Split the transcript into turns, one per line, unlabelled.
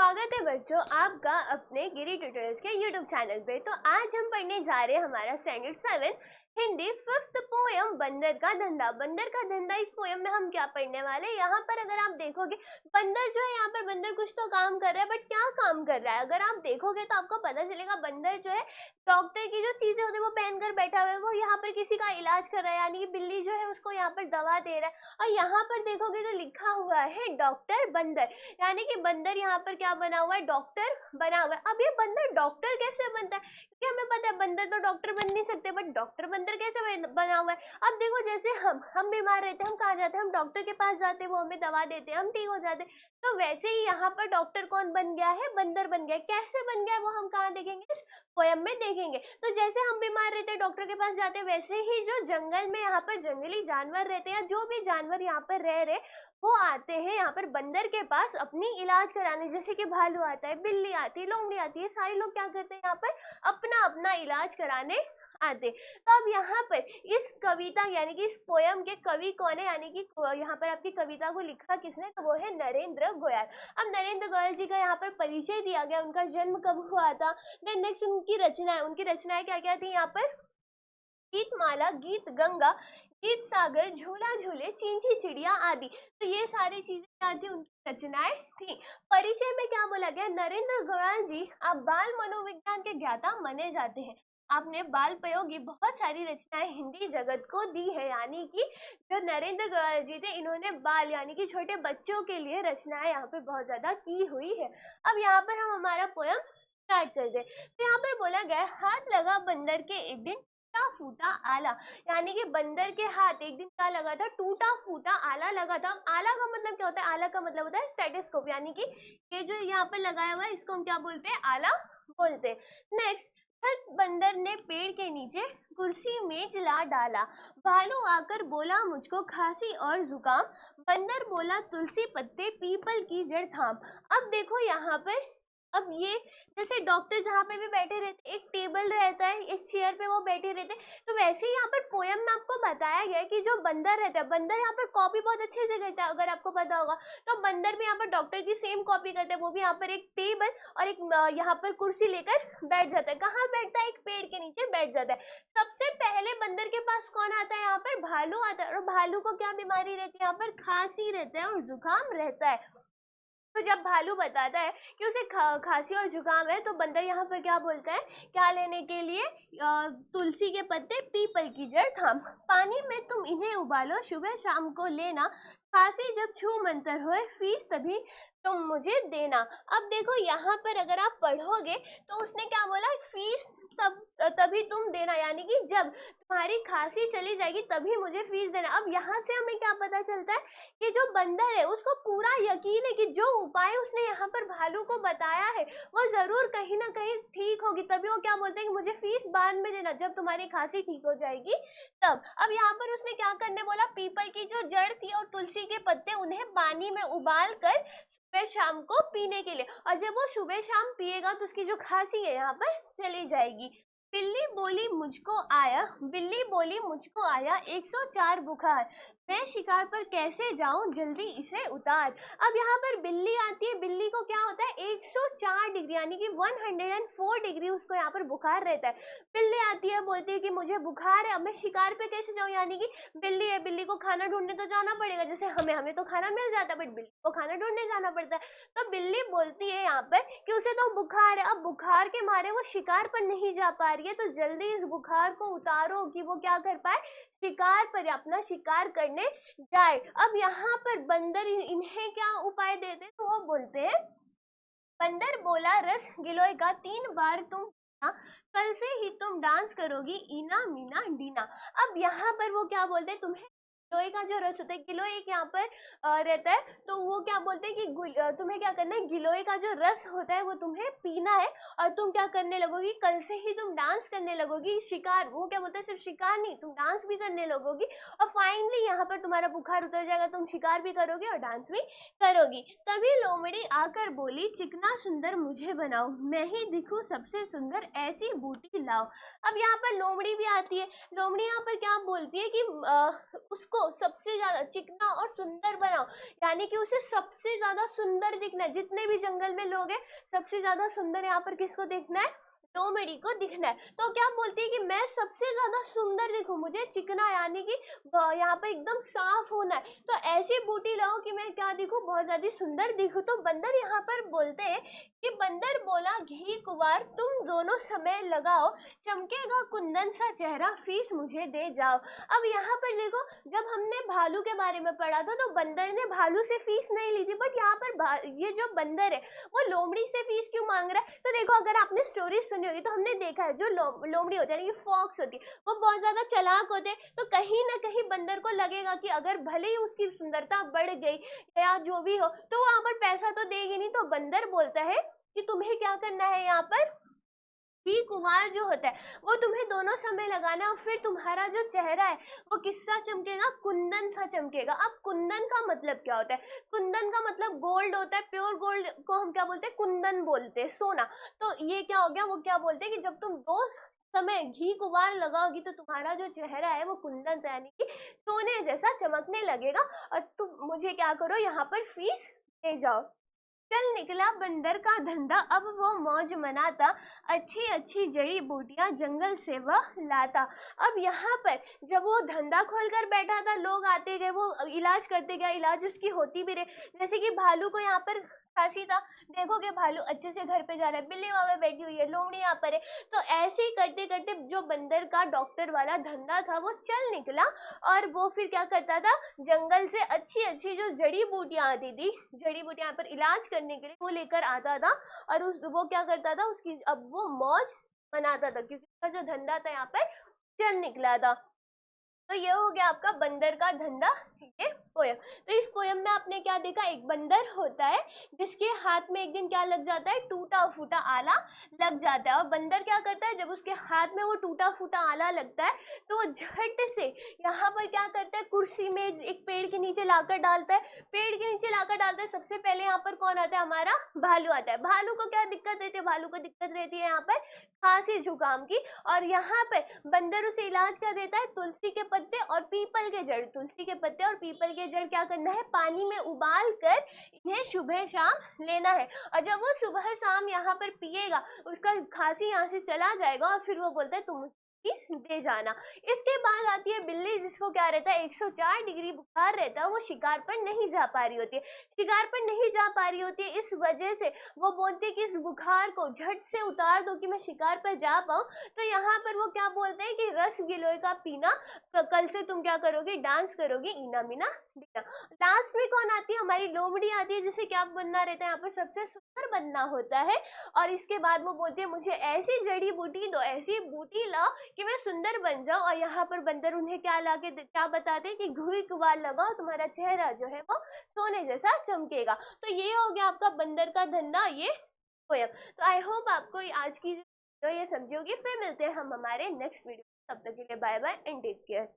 स्वागत है बच्चों आपका अपने गिरी ट्यूटोरियल्स के यूट्यूब चैनल पे। तो आज हम पढ़ने जा रहे हैं हमारा स्टैंडर्ड 7 हिंदी 5th पोयम बंदर का धंधा। बंदर का धंधा, इस पोयम में हम क्या पढ़ने वाले हैं। यहाँ पर अगर आप देखोगे बंदर जो है, यहाँ पर बंदर कुछ तो काम कर रहा है, बट क्या काम कर रहा है अगर आप देखोगे तो आपको पता चलेगा। बंदर जो है डॉक्टर की जो चीजें होती है वो पहनकर बैठा हुआ है, वो यहाँ पर किसी का इलाज कर रहा है, यानी कि बिल्ली जो है उसको यहाँ पर दवा दे रहा है। और यहाँ पर देखोगे तो लिखा हुआ है डॉक्टर बंदर, यानी कि बंदर यहाँ पर क्या बना हुआ है, डॉक्टर बना हुआ है। अब ये बंदर डॉक्टर कैसे बनता है, क्योंकि हमें पता है बंदर तो डॉक्टर बन नहीं सकते, बट डॉक्टर बंदर कैसे बना हुआ है। अब देखो जैसे हम बीमार रहते हैं, हम कहाँ जाते हैं, हम डॉक्टर के पास जाते हैं, वो हमें दवा देते हैं, हम ठीक हो जाते हैं। तो वैसे ही यहाँ पर डॉक्टर कौन बन गया है, बंदर बन गया। कैसे बन गया वो हम कहाँ देखेंगे, इस पोयम में देखेंगे। तो जैसे हम बीमार रहते हैं, डॉक्टर के पास जाते हैं, वैसे ही जो जंगल में यहाँ पर जंगली जानवर रहते हैं, जो भी जानवर यहाँ पर रह रहे वो आते हैं यहाँ पर बंदर के पास अपनी इलाज कराने। जैसे कि भालू आता है, बिल्ली आती है, लोमड़ी आती है, सारे लोग क्या करते हैं यहाँ पर अपना अपना इलाज कराने आते। तो अब यहाँ पर इस कविता यानी कि इस पोयम के कवि कौन है, यानी कि यहाँ पर आपकी कविता को लिखा किसने, तो वो है नरेंद्र गोयल। अब नरेंद्र गोयल जी का यहाँ पर परिचय दिया गया, उनका जन्म कब हुआ था। देन नेक्स्ट उनकी रचनाएं क्या क्या थी यहाँ पर, गीत माला, गीत गंगा, गीत सागर, झूला झूले, चींची चिड़िया आदि। तो ये सारी चीजें क्या थी, उनकी रचनाएं थी। परिचय में क्या बोला गया, नरेंद्र गोयल जी आप बाल मनोविज्ञान के ज्ञाता माने जाते हैं। आपने बाल प्रयोगी बहुत सारी रचनाएं हिंदी जगत को दी है, यानी कि जो नरेंद्र गोयल जी थे इन्होंने बाल यानी कि छोटे बच्चों के लिए रचनाएं यहाँ पे बहुत ज्यादा की हुई है। अब यहाँ पर हम हमारा पोयम स्टार्ट कर दे। तो यहाँ पर बोला गया, हाथ लगा बंदर के एक दिन टूटा फूटा आला, यानी कि बंदर के हाथ एक दिन क्या लगा था, टूटा फूटा आला लगा था। आला का मतलब क्या होता है, आला का मतलब होता है स्टेथोस्कोप, यानी कि ये जो यहाँ पर लगाया हुआ है इसको हम क्या बोलते हैं, आला बोलते हैं। नेक्स्ट, बंदर ने पेड़ के नीचे कुर्सी मेज ला डाला, भालू आकर बोला मुझको खांसी और जुकाम, बंदर बोला तुलसी पत्ते पीपल की जड़ थाम। अब देखो यहाँ पर, अब ये जैसे डॉक्टर जहाँ पे भी बैठे रहते, एक टेबल रहता है, एक चेयर पे वो बैठे रहते, तो वैसे ही यहाँ पर पोयम में आपको बताया गया है कि जो बंदर रहता है, बंदर यहाँ पर कॉपी बहुत अच्छे से करता है, अगर आपको पता होगा तो बंदर भी यहाँ पर डॉक्टर की सेम कॉपी करता है। वो भी यहाँ पर एक टेबल और एक यहाँ पर कुर्सी लेकर बैठ जाता है। कहाँ बैठता है, एक पेड़ के नीचे बैठ जाता है। सबसे पहले बंदर के पास कौन आता है, यहाँ पर भालू आता है। और भालू को क्या बीमारी रहती है, यहाँ पर खांसी रहता है और जुकाम रहता है। तो जब भालू बताता है कि उसे खांसी और जुकाम है, तो बंदर यहाँ पर क्या बोलता है, क्या लेने के लिए, तुलसी के पत्ते पीपल की जड़ थाम, पानी में तुम इन्हें उबालो सुबह शाम को लेना, खांसी जब छू मंतर होए फीस तभी तुम मुझे देना। अब देखो यहाँ पर अगर आप पढ़ोगे तो उसने क्या बोला, फीस तभी तुम देना, यानी कि जब तुम्हारी खांसी चली जाएगी तभी मुझे फीस देना। अब यहाँ से हमें क्या पता चलता है कि जो बंदर है उसको पूरा यकीन है कि जो उपाय उसने यहाँ पर भालू को बताया है वो जरूर कहीं ना कहीं ठीक होगी, तभी वो क्या बोलते हैं कि मुझे फीस बाद में देना, जब तुम्हारी खांसी ठीक हो जाएगी तब। अब यहाँ पर उसने क्या करने बोला, पीपल की जो जड़ थी और तुलसी के पत्ते उन्हें पानी में उबाल कर सुबह शाम को पीने के लिए, और जब वो सुबह शाम पिएगा तो उसकी जो खांसी है यहाँ पर चली जाएगी। बिल्ली बोली मुझको आया 104 बुखार, मैं शिकार पर कैसे जाऊं जल्दी इसे उतार। अब यहाँ पर बिल्ली आती है, बिल्ली को क्या होता है 104 डिग्री यानी कि 104 डिग्री उसको यहाँ पर बुखार रहता है। बिल्ली आती है, बोलती है कि मुझे बुखार है, अब मैं शिकार पे कैसे जाऊं, यानी कि बिल्ली है, बिल्ली को खाना ढूंढने तो जाना पड़ेगा। जैसे हमें तो खाना मिल जाता है, बट बिल्ली को खाना ढूंढने जाना पड़ता है। तो बिल्ली बोलती है यहाँ पर कि उसे तो बुखार है, अब बुखार के मारे वो शिकार पर नहीं जा पा रही है, तो जल्दी इस बुखार को उतारो कि वो क्या कर पाए, शिकार पर अपना शिकार करने जाए। अब यहाँ पर बंदर इन्हें क्या उपाय देते, तो वो बोलते हैं, बंदर बोला रस गिलोय का 3 बार तुम, कल से ही तुम डांस करोगी इना मीना डीना। अब यहाँ पर वो क्या बोलते हैं, तुम्हें गिलोय का जो रस होता है, गिलोय एक यहाँ पर रहता है, तो वो क्या बोलते हैं कि तुम्हें क्या करना है, गिलोय का जो रस होता है वो तुम्हें पीना है, और तुम क्या करने लगोगी, कल से ही तुम डांस करने लगोगी, शिकार, वो क्या बोलते हैं सिर्फ शिकार नहीं, तुम डांस भी करने लगोगी, और फाइनली यहाँ पर तुम्हारा बुखार उतर जाएगा, तुम शिकार भी करोगी और डांस भी करोगी। तभी लोमड़ी आकर बोली, चिकना सुंदर मुझे बनाओ, मैं ही दिखूं सबसे सुंदर, ऐसी बूटी लाओ। अब यहाँ पर लोमड़ी भी आती है। लोमड़ी यहाँ पर क्या बोलती है कि उसको को सबसे ज्यादा चिकना और सुंदर बनाओ, यानी कि उसे सबसे ज्यादा सुंदर दिखना है। जितने भी जंगल में लोग हैं सबसे ज्यादा सुंदर यहाँ पर किसको दिखना है, लोमड़ी को दिखना है। तो क्या बोलती है कि मैं सबसे ज्यादा सुंदर दिखूं, मुझे चिकना यानी कि यहाँ पे एकदम साफ होना है, तो ऐसी बूटी लाओ कि मैं क्या दिखूं, बहुत ज्यादा सुंदर दिखूं। तो बंदर यहाँ पर बोलते हैं कि बंदर बोला घी कुंवार तुम दोनों समय लगाओ, चमकेगा कुंदन सा चेहरा फीस मुझे दे जाओ। अब यहाँ पर देखो, जब हमने भालू के बारे में पढ़ा था तो बंदर ने भालू से फीस नहीं ली थी, बट यहाँ पर ये जो बंदर है वो लोमड़ी से फीस क्यों मांग रहा है। तो देखो, अगर आपने स्टोरी सुनी होगी तो हमने देखा है जो लोमड़ी होती है यानी कि फॉक्स होती है वो बहुत ज्यादा चालाक होते हैं, तो कहीं ना कहीं बंदर को लगेगा कि अगर भले ही उसकी सुंदरता बढ़ गई या जो भी हो तो वहां पर पैसा तो देगी नहीं। तो बंदर बोलता है कि तुम्हें क्या करना है, यहाँ पर घी कुंवार जो होता है वो तुम्हें दोनों समय लगाना है, और फिर तुम्हारा जो चेहरा है वो किससा चमकेगा, कुंदन सा चमकेगा। अब कुंदन का मतलब क्या होता है, कुंदन का मतलब गोल्ड होता है, प्योर गोल्ड को हम क्या बोलते हैं, कुंदन बोलते हैं, सोना। तो ये क्या हो गया, वो क्या बोलते हैं कि जब तुम दो समय घी कुंवार लगाओगी तो तुम्हारा जो चेहरा है वो कुंदन से यानी कि सोने जैसा चमकने लगेगा, और तुम मुझे क्या करो, यहाँ पर फीस दे जाओ। चल निकला बंदर का धंधा, अब वो मौज मनाता, अच्छी अच्छी जड़ी बूटियां जंगल से वह लाता। अब यहाँ पर जब वो धंधा खोलकर बैठा था, लोग आते गए, वो इलाज करते गया, इलाज उसकी होती भी रहे। जैसे कि भालू को यहाँ पर खांसी था, देखोगे भालू अच्छे से घर पे जा रहा है, बिल्ली वहां पे बैठी हुई है, लोमड़ी यहाँ पर है। तो ऐसे ही करते करते जो बंदर का डॉक्टर वाला धंधा था वो चल निकला, और वो फिर क्या करता था, जंगल से अच्छी अच्छी जो जड़ी बूटियां आती थी, जड़ी बूटियां पर इलाज करने के लिए वो लेकर आता था, और वो क्या करता था, उसकी अब वो मौज मनाता था क्योंकि उसका जो धंधा था यहाँ पर चल निकला था। तो ये हो गया आपका बंदर का धंधा, ये पोयम। तो इस पोयम में आपने क्या देखा, एक बंदर होता है जिसके हाथ में एक दिन क्या लग जाता है, टूटा फूटा आला लग जाता है। और बंदर क्या करता है, जब उसके हाथ में वो टूटा फूटा आला लगता है तो वो झट से यहाँ पर क्या करता है, कुर्सी में एक पेड़ के नीचे लाकर डालता है, पेड़ के नीचे लाकर डालता है। सबसे पहले यहाँ पर कौन आता है, हमारा भालू आता है। भालू को क्या दिक्कत रहती है, भालू को दिक्कत रहती है यहाँ पर खांसी जुकाम की, और यहाँ पर बंदर उसे इलाज क्या देता है, तुलसी के पत्ते और पीपल के जड़, तुलसी के पत्ते और पीपल के जड़ क्या करना है, पानी में उबाल कर इन्हें सुबह शाम लेना है। और जब वो सुबह शाम यहाँ पर पिएगा उसका खांसी यहाँ से चला जाएगा, और फिर वो बोलता है तुम दे जाना। इसके बाद आती है बिल्ली, जिसको क्या रहता है, 104 डिग्री बुखार रहता है, वो शिकार पर नहीं जा पा रही होती है, शिकार पर नहीं जा पा रही होती है। इस वजह से वो बोलती है कि इस बुखार को झट से उतार दो कि मैं शिकार पर जा पाऊं। तो यहाँ पर वो क्या बोलते हैं कि रस गिलोय का पीना, कल से तुम क्या करोगे, डांस करोगे, इना मीना डीना। लास्ट में कौन आती है, हमारी लोमड़ी आती है, जिसे क्या बनना रहता है, यहाँ पर सबसे सुंदर बनना होता है। और इसके बाद वो बोलती है मुझे ऐसी जड़ी बूटी दो, ऐसी बूटी लाओ कि मैं सुंदर बन जाऊं। और यहाँ पर बंदर उन्हें क्या लाके क्या बताते हैं कि घी कुंवार लगाओ, तुम्हारा चेहरा जो है वो सोने जैसा चमकेगा। तो ये हो गया आपका बंदर का धंधा, ये पोयम। तो आई होप आपको आज की जो ये समझी होगी। फिर मिलते हैं हम हमारे नेक्स्ट वीडियो, तब तक के लिए bye bye and take care.